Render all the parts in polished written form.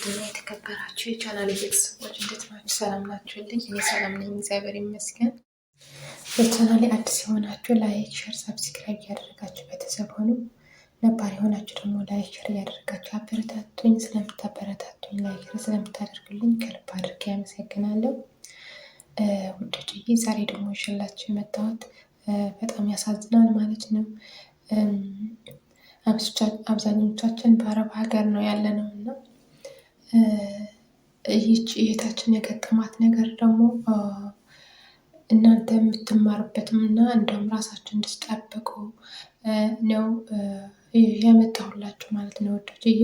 ውድና የተከበራችሁ የቻናል ቤተሰቦች እንዴት ናችሁ? ሰላም ናችሁልኝ? እኔ ሰላም ነኝ፣ እግዚአብሔር ይመስገን። ለቻናሌ አዲስ የሆናችሁ ላይክ፣ ሼር፣ ሰብስክራይብ እያደረጋችሁ ቤተሰብ ሆኑ። ነባር የሆናችሁ ደግሞ ላይክ፣ ሼር እያደረጋችሁ አበረታቱኝ። ስለምታበረታቱኝ ላይክ ስለምታደርጉልኝ ከልብ አድርጌ አመሰግናለሁ። ውዶችዬ ዛሬ ደግሞ ይዤላችሁ የመጣሁት በጣም ያሳዝናል ማለት ነው። አብዛኞቻችን በአረብ ሀገር ነው ያለነው እና ይህች እህታችን የገጠማት ነገር ደግሞ እናንተ የምትማሩበትም እና እንደውም ራሳችን እንድትጠብቁ ነው ያመጣሁላችሁ ማለት ነው ውዶችዬ።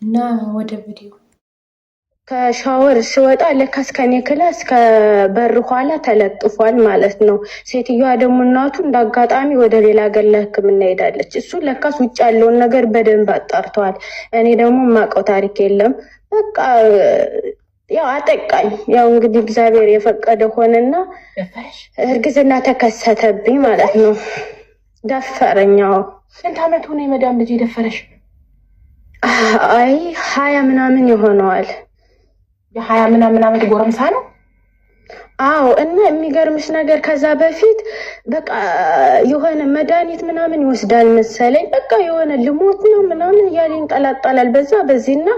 እና ወደ ቪዲዮ ከሻወር ስወጣ ለካስ ከኔ ክላስ ከበር ኋላ ተለጥፏል ማለት ነው። ሴትዮዋ ደግሞ እናቱ እንዳጋጣሚ ወደ ሌላ ሀገር ለሕክምና ሄዳለች። እሱ ለካስ ውጭ ያለውን ነገር በደንብ አጣርተዋል። እኔ ደግሞ የማውቀው ታሪክ የለም። በቃ ያው አጠቃኝ። ያው እንግዲህ እግዚአብሔር የፈቀደ ሆነና እርግዝና ተከሰተብኝ ማለት ነው። ደፈረኛው። ስንት አመት ሆነ የመዳም ልጅ የደፈረሽ? አይ 20 ምናምን ይሆነዋል። የ20 ምናምን አመት ጎረምሳ ነው። አዎ። እና የሚገርምሽ ነገር ከዛ በፊት በቃ የሆነ መድኃኒት ምናምን ይወስዳል መሰለኝ። በቃ የሆነ ልሞት ነው ምናምን እያለ ይንጠላጠላል በዚህና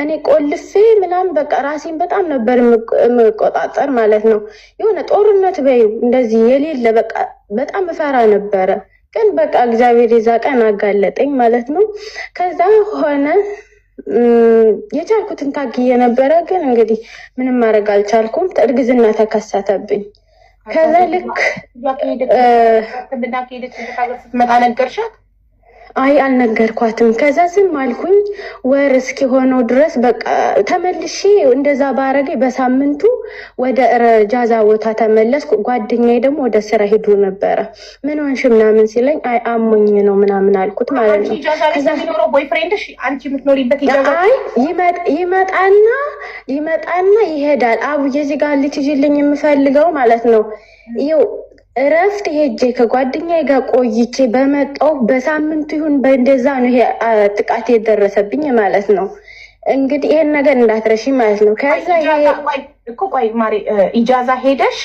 እኔ ቆልፌ ምናምን በቃ ራሴን በጣም ነበር የምቆጣጠር ማለት ነው። የሆነ ጦርነት በይ እንደዚህ የሌለ በቃ በጣም እፈራ ነበረ። ግን በቃ እግዚአብሔር የዛ ቀን አጋለጠኝ ማለት ነው። ከዛ ሆነ የቻልኩትን ታግዬ ነበረ። ግን እንግዲህ ምንም ማድረግ አልቻልኩም። እርግዝና ተከሰተብኝ። ከዛ ልክ ስትመጣ ነገርሻት? አይ አልነገርኳትም። ከዛ ዝም አልኩኝ ወር እስኪሆነው ድረስ በቃ ተመልሼ እንደዛ ባረገ በሳምንቱ ወደ ጃዛ ቦታ ተመለስኩ። ጓደኛዬ ደግሞ ወደ ስራ ሄዶ ነበረ። ምን ሆንሽ ምናምን ሲለኝ አይ አሞኝ ነው ምናምን አልኩት ማለት ነው። ከዛ የሚኖረው ቦይፍሬንድሽ አንቺ የምትኖሪበት አይ ይመጣና ይሄዳል። አቡዬ እዚህ ጋር ልትይዥልኝ የምፈልገው ማለት ነው ይው እረፍት ሄጄ ከጓደኛዬ ጋር ቆይቼ በመጣው በሳምንቱ ይሁን በእንደዛ ነው ይሄ ጥቃት የደረሰብኝ ማለት ነው። እንግዲህ ይሄን ነገር እንዳትረሺ ማለት ነው። ከዛ ቆይ ማሪ ኢጃዛ ሄደሽ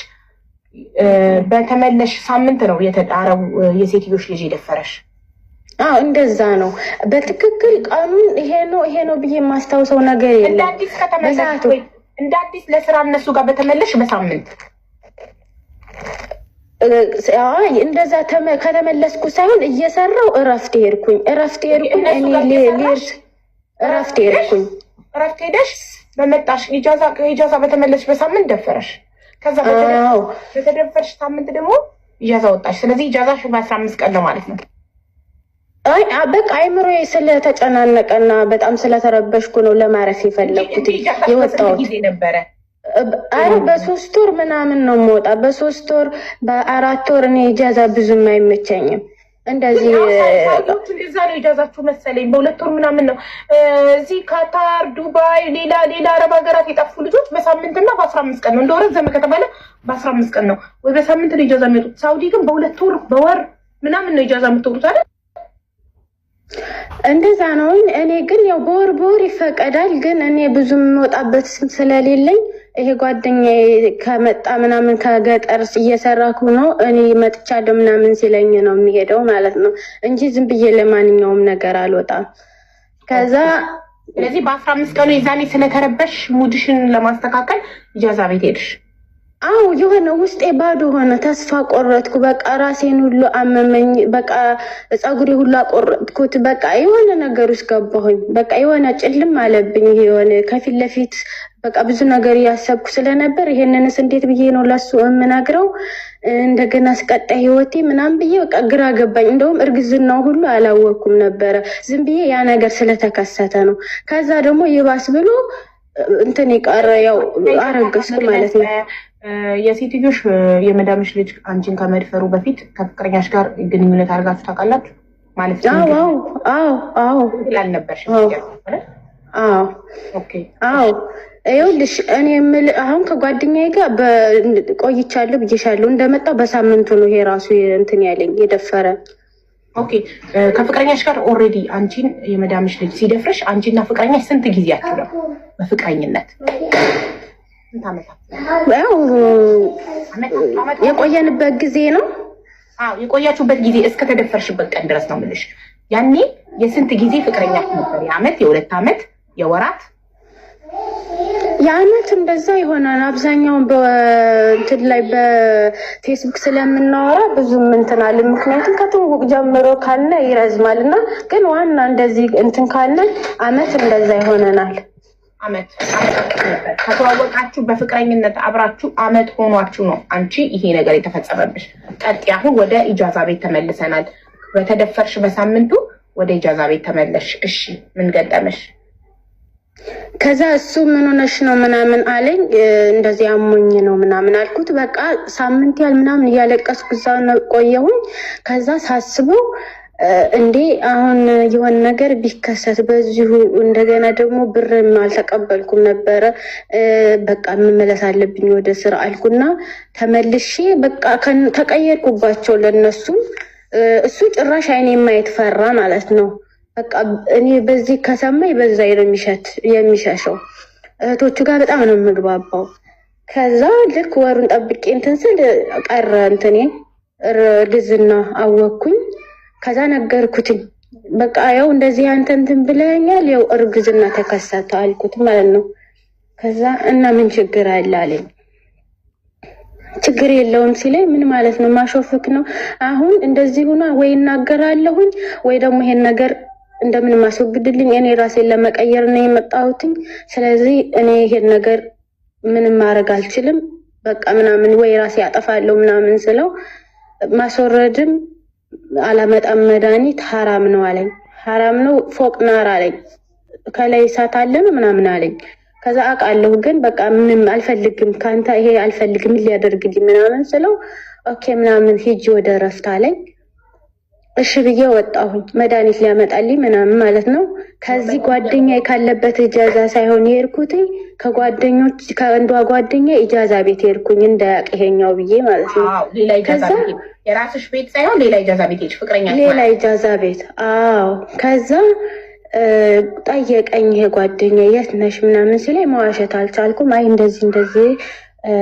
በተመለሽ ሳምንት ነው የተጣረው የሴትዮሽ ልጅ የደፈረሽ? አዎ እንደዛ ነው። በትክክል ቀኑን ይሄ ነው ብዬ የማስታውሰው ነገር የለም። እንደ አዲስ ለስራ እነሱ ጋር በተመለሽ በሳምንት እንደዛ ከተመለስኩ ሳይሆን እየሰራው እረፍት ሄድኩኝ። እረፍት ሄደሽ በመጣሽ ኢጃዛ በተመለሽ በሳምንት ደፈረሽ። ከዛ በተደፈርሽ ሳምንት ደግሞ ኢጃዛ ወጣሽ። ስለዚህ ኢጃዛሽ በ15 ቀን ነው ማለት ነው። አይ በቃ አይምሮዬ ስለተጨናነቀና በጣም ስለተረበሽኩ ነው ለማረፍ የፈለኩት የወጣሁት ጊዜ ነበረ። አይ በ3 ወር ምናምን ነው የምወጣ። በ3 ወር በ4 ወር እኔ ኢጃዛ ብዙም አይመቸኝም። እንደዚህ እንደዛ ነው ኢጃዛችሁ መሰለኝ። በ2 ወር ምናምን ነው እዚህ ካታር፣ ዱባይ፣ ሌላ አረብ ሀገራት የጠፉ ልጆች በሳምንትና በ15 ቀን ነው። እንደወረዘመ ከተባለ በ15 ቀን ነው ወይ በሳምንት ነው ኢጃዛ የሚወጡት። ሳውዲ ግን በ2 ወር በወር ምናምን ነው ኢጃዛ የምትወጡት አይደል? እንደዛ ነው። እኔ ግን ያው በወር ይፈቀዳል። ግን እኔ ብዙም የምወጣበት ስለሌለኝ ይሄ ጓደኛዬ ከመጣ ምናምን ከገጠር እየሰራኩ ነው እኔ መጥቻለሁ ምናምን ሲለኝ ነው የሚሄደው ማለት ነው እንጂ ዝም ብዬ ለማንኛውም ነገር አልወጣም። ከዛ ስለዚህ በ15 ቀኑ የዛኔ ስለተረበሽ ሙድሽን ለማስተካከል ኢጃዛ ቤት ሄድሽ? አዎ የሆነ ውስጤ ባዶ ሆነ። ተስፋ ቆረጥኩ። በቃ ራሴን ሁሉ አመመኝ። በቃ ፀጉሬ ሁሉ አቆረጥኩት። በቃ የሆነ ነገር ውስጥ ገባሁኝ። በቃ የሆነ ጭልም አለብኝ። የሆነ ከፊት ለፊት በቃ ብዙ ነገር እያሰብኩ ስለነበር ይሄንንስ እንዴት ብዬ ነው ለሱ የምነግረው? እንደገና አስቀጣይ ህይወቴ ምናምን ብዬ በቃ ግራ ገባኝ። እንደውም እርግዝናው ሁሉ አላወኩም ነበረ። ዝም ብዬ ያ ነገር ስለተከሰተ ነው። ከዛ ደግሞ ይባስ ብሎ እንትን ይቀረ ያው አረገዝኩ ማለት ነው። የሴትዮሽ የመዳምሽ ልጅ አንቺን ከመድፈሩ በፊት ከፍቅረኛሽ ጋር ግንኙነት አድርጋችሁ ታውቃላችሁ ማለት ነው? አዎ ላልነበርሽ? አዎ ይኸውልሽ እኔ አሁን ከጓደኛዬ ጋር ቆይቻለሁ ብዬሻለሁ። እንደመጣው በሳምንቱ ነው ይሄ ራሱ እንትን ያለኝ የደፈረ። ኦኬ ከፍቅረኛሽ ጋር ኦልሬዲ አንቺን የመዳምሽ ልጅ ሲደፍርሽ አንቺና ፍቅረኛሽ ስንት ጊዜያችሁ ነው? በፍቅረኝነት ያው የቆየንበት ጊዜ ነው። የቆያችሁበት ጊዜ እስከተደፈርሽበት ቀን ድረስ ነው የምልሽ። ያኔ የስንት ጊዜ ፍቅረኛ ነበር? የዓመት፣ የሁለት ዓመት፣ የወራት? የዓመት እንደዛ ይሆናል። አብዛኛውን በእንትን ላይ በፌስቡክ ስለምናወራ ብዙም እንትን አለ። ምክንያቱም ከትውውቅ ጀምሮ ካለ ይረዝማልና፣ ግን ዋና እንደዚህ እንትን ካለ ዓመት እንደዛ ይሆነናል። ዓመት ነበር ከተዋወቃችሁ በፍቅረኝነት አብራችሁ ዓመት ሆኗችሁ ነው አንቺ ይሄ ነገር የተፈጸመብሽ። ቀጥ አሁን ወደ ኢጃዛ ቤት ተመልሰናል። በተደፈርሽ በሳምንቱ ወደ ኢጃዛ ቤት ተመለሽ። እሺ ምን ገጠመሽ? ከዛ እሱ ምን ሆነሽ ነው ምናምን አለኝ። እንደዚህ አሞኝ ነው ምናምን አልኩት። በቃ ሳምንት ያህል ምናምን እያለቀስኩ እዛ ቆየሁኝ። ከዛ ሳስበው እንዴ አሁን የሆነ ነገር ቢከሰት በዚሁ እንደገና ደግሞ ብርም አልተቀበልኩም ነበረ። በቃ መመለስ አለብኝ ወደ ስራ አልኩና ተመልሼ በቃ ተቀየርኩባቸው ለነሱም። እሱ ጭራሽ አይኔ ማየት ፈራ ማለት ነው። በቃ እኔ በዚህ ከሰማኝ በዛ ነው የሚሸሸው። እህቶቹ ጋር በጣም ነው የምግባባው። ከዛ ልክ ወሩን ጠብቄ እንትን ስል ቀረ እንትኔ እርግዝና አወኩኝ። ከዛ ነገርኩትኝ። በቃ ያው እንደዚህ አንተ እንትን ብለኛል፣ ያው እርግዝና ተከሰተ አልኩት ማለት ነው። ከዛ እና ምን ችግር አለ አለኝ። ችግር የለውም ሲለኝ ምን ማለት ነው? ማሾፍክ ነው? አሁን እንደዚህ ሆና ወይ እናገራለሁኝ ወይ ደግሞ ይሄን ነገር እንደምን ማስወግድልኝ። እኔ ራሴን ለመቀየር ነው የመጣሁትኝ። ስለዚህ እኔ ይሄን ነገር ምንም ማድረግ አልችልም በቃ ምናምን ወይ ራሴ ያጠፋለሁ ምናምን ስለው ማስወረድም አላመጣም መድኃኒት ሐራም ነው አለኝ። ሐራም ነው ፎቅ ናር አለኝ። ከላይ እሳት አለ ምናምን አለኝ። ከዛ አውቃለሁ ግን በቃ ምንም አልፈልግም ካንተ ይሄ አልፈልግም ሊያደርግልኝ ምናምን ስለው ኦኬ ምናምን ሂጂ ወደ እረፍት አለኝ። እሺ ብዬ ወጣሁኝ። መድኃኒት ሊያመጣልኝ ምናምን ማለት ነው። ከዚህ ጓደኛዬ ካለበት ኢጃዛ ሳይሆን የሄድኩት ከጓደኞች ከአንዷ ጓደኛ ኢጃዛ ቤት ሄድኩኝ እንዳያውቅ ይሄኛው ብዬ ማለት ነው። ሌላ ኢጃዛ ቤት የራስሽ ቤት ሳይሆን ሌላ ኢጃዛ ቤት ሄድሽ ፍቅረኛ? ሌላ ኢጃዛ ቤት። አዎ ከዛ ጠየቀኝ ይሄ ጓደኛ የት ነሽ ምናምን ሲለኝ መዋሸት አልቻልኩም። አይ እንደዚህ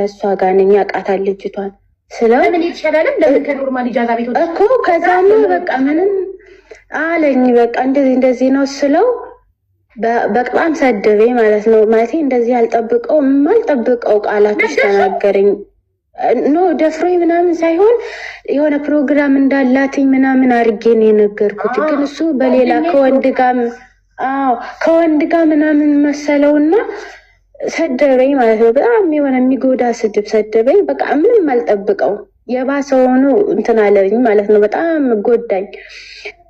እሷ ጋር ነኝ አውቃታል ልጅቷን ስለው ምን ይችላልም ለምን ከኖርማል ኢጃዛ ቤት ወጣ እኮ ከዛም በቃ ምንም አለኝ። በቃ እንደዚህ ነው ስለው በጣም ሰደበኝ ማለት ነው። ማለቴ እንደዚህ አልጠብቀው ቃላቶች ተናገረኝ። ኖ ደፍሮኝ ምናምን ሳይሆን የሆነ ፕሮግራም እንዳላትኝ ምናምን አድርጌ ነው የነገርኩት። ግን እሱ በሌላ ከወንድ ጋር ምናምን መሰለውና ሰደበኝ ማለት ነው። በጣም የሆነ የሚጎዳ ስድብ ሰደበኝ። በቃ ምንም አልጠብቀው የባሰውኑ እንትን አለኝ ማለት ነው። በጣም ጎዳኝ።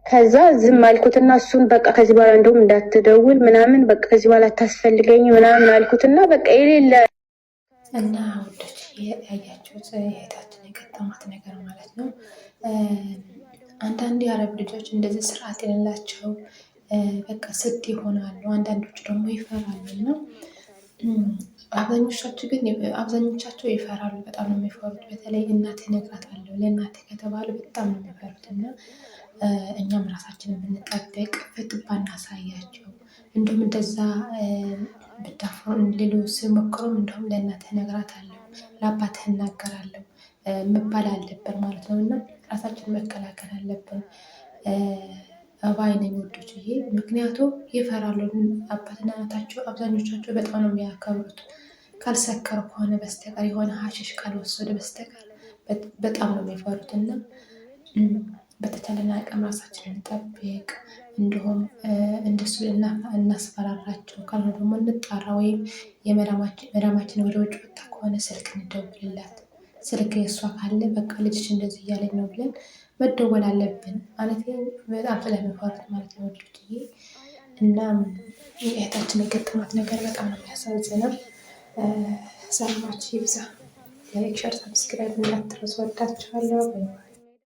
ከዛ ዝም አልኩትና እሱን በቃ ከዚህ በኋላ እንደውም እንዳትደውል ምናምን በቃ ከዚህ በኋላ አታስፈልገኝ ምናምን አልኩትና በቃ የሌለ እና ወዶች ያያችሁት የእህታችን የገጠማት ነገር ማለት ነው። አንዳንድ የአረብ ልጆች እንደዚህ ስርዓት የሌላቸው በቃ ስድ ይሆናሉ። አንዳንዶቹ ደግሞ ይፈራሉ እና አብዛኞቻቸው ይፈራሉ። በጣም ነው የሚፈሩት። በተለይ እናቴ እነግራታለሁ ለእናቴ ከተባለ በጣም ነው የሚፈሩት እና እኛም ራሳችንን ብንጠብቅ ፍጥብ ባናሳያቸው እንደውም እንደዛ ብታፈሩ ሌሎች ሲሞክሩም እንደውም ለእናትህ እነግራታለሁ ለአባትህ እናገራለሁ መባል አለብን ማለት ነው እና ራሳችንን መከላከል አለብን ባይነኝ ወዶች ይሄ ምክንያቱም ይፈራሉ። አባትና እናታቸው አብዛኞቻቸው በጣም ነው የሚያከብሩት። ካልሰከሩ ከሆነ በስተቀር የሆነ ሀሽሽ ካልወሰደ በስተቀር በጣም ነው የሚፈሩት እና በተቻለን አቅም ራሳችንን እንጠብቅ። እንዲሁም እንደሱ እናስፈራራቸው። ካልሆነ ደግሞ እንጣራ ወይም የመዳማችን ወደ ውጭ ወጣ ከሆነ ስልክ እንደውልላት። ስልክ የእሷ ካለ በቃ ልጅሽ እንደዚህ እያለኝ ነው ብለን መደወል አለብን ማለት በጣም ስለሚፈሩት ማለት ነው ወዶችዬ። እና የእህታችን የገጠማት ነገር በጣም ነው የሚያሳዝነው። ሰላማችሁ ይብዛ። ላይክ፣ ሸር፣ ሰብስክራይብ እንዳትረሱ። ወዳችኋለሁ።